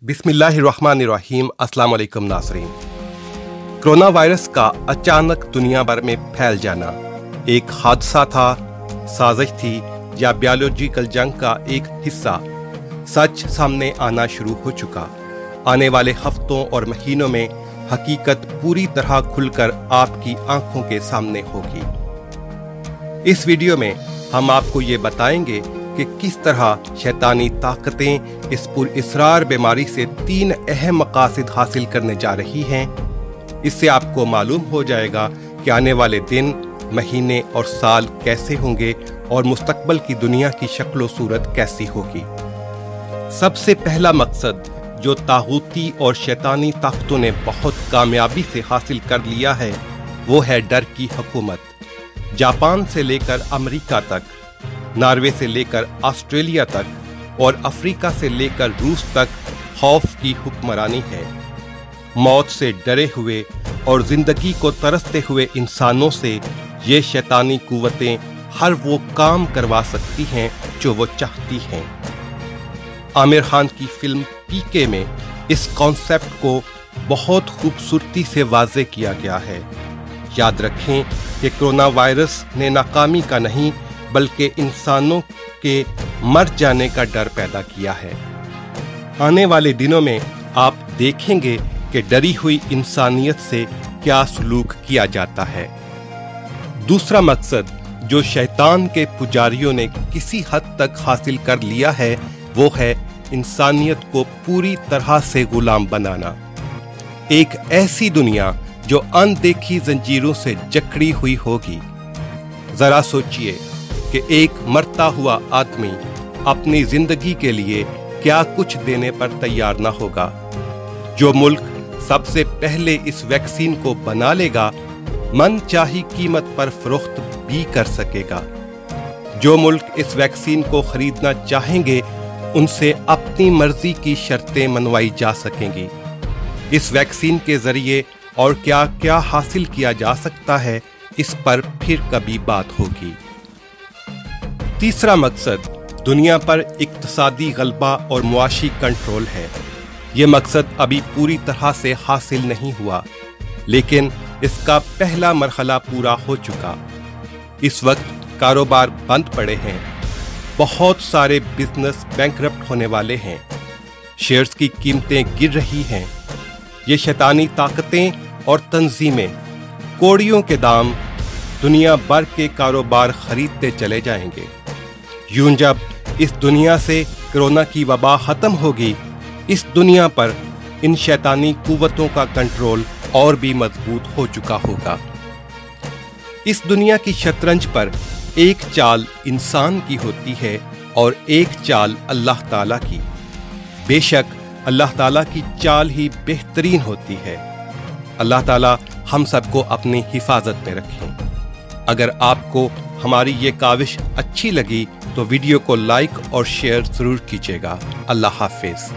बिस्मिल्लाहिर्रहमानिर्रहीम। अस्सलाम वालेकुम नाज़रीन। कोरोना वायरस का अचानक दुनिया भर में फैल जाना एक हादसा था, साजिश थी या बायोलॉजिकल जंग का एक हिस्सा? सच सामने आना शुरू हो चुका। आने वाले हफ्तों और महीनों में हकीकत पूरी तरह खुलकर आपकी आंखों के सामने होगी। इस वीडियो में हम आपको ये बताएंगे कि किस तरह शैतानी ताकतें इस पुरअसरार बीमारी से 3 अहम मकासद हासिल करने जा रही हैं। इससे आपको मालूम हो जाएगा कि आने वाले दिन, महीने और साल कैसे होंगे और मुस्तकबिल की दुनिया की शक्ल सूरत कैसी होगी। सबसे पहला मकसद जो तागूती और शैतानी ताकतों ने बहुत कामयाबी से हासिल कर लिया है, वो है डर की हुकूमत। जापान से लेकर अमेरिका तक, नॉर्वे से लेकर ऑस्ट्रेलिया तक और अफ्रीका से लेकर रूस तक खौफ की हुक्मरानी है। मौत से डरे हुए और जिंदगी को तरसते हुए इंसानों से ये शैतानी कुव्वतें हर वो काम करवा सकती हैं जो वो चाहती हैं। आमिर खान की फिल्म पीके में इस कॉन्सेप्ट को बहुत खूबसूरती से वाज़े किया गया है। याद रखें कि कोरोना वायरस ने नाकामी का नहीं बल्कि इंसानों के मर जाने का डर पैदा किया है। आने वाले दिनों में आप देखेंगे कि डरी हुई इंसानियत से क्या सलूक किया जाता है। दूसरा मकसद जो शैतान के पुजारियों ने किसी हद तक हासिल कर लिया है, वो है इंसानियत को पूरी तरह से गुलाम बनाना। एक ऐसी दुनिया जो अनदेखी जंजीरों से जकड़ी हुई होगी। जरा सोचिए कि एक मरता हुआ आदमी अपनी जिंदगी के लिए क्या कुछ देने पर तैयार ना होगा। जो मुल्क सबसे पहले इस वैक्सीन को बना लेगा, मनचाही कीमत पर फरोख्त भी कर सकेगा। जो मुल्क इस वैक्सीन को खरीदना चाहेंगे, उनसे अपनी मर्जी की शर्तें मनवाई जा सकेंगी। इस वैक्सीन के जरिए और क्या क्या हासिल किया जा सकता है, इस पर फिर कभी बात होगी। तीसरा मकसद दुनिया पर इक्तिसादी गलबा और मुआशी कंट्रोल है। ये मकसद अभी पूरी तरह से हासिल नहीं हुआ, लेकिन इसका पहला मरहला पूरा हो चुका। इस वक्त कारोबार बंद पड़े हैं, बहुत सारे बिजनेस बैंकरप्ट होने वाले हैं, शेयर्स की कीमतें गिर रही हैं। ये शैतानी ताकतें और तंजीमें कौड़ियों के दाम दुनिया भर के कारोबार खरीदते चले जाएंगे। यूं जब इस दुनिया से कोरोना की वबा खत्म होगी, इस दुनिया पर इन शैतानी कुव्वतों का कंट्रोल और भी मजबूत हो चुका होगा। इस दुनिया की शतरंज पर एक चाल इंसान की होती है और एक चाल अल्लाह ताला की। बेशक अल्लाह ताला की चाल ही बेहतरीन होती है। अल्लाह ताला हम सबको अपनी हिफाजत में रखें। अगर आपको हमारी ये काविश अच्छी लगी तो वीडियो को लाइक और शेयर जरूर कीजिएगा। अल्लाह हाफिज।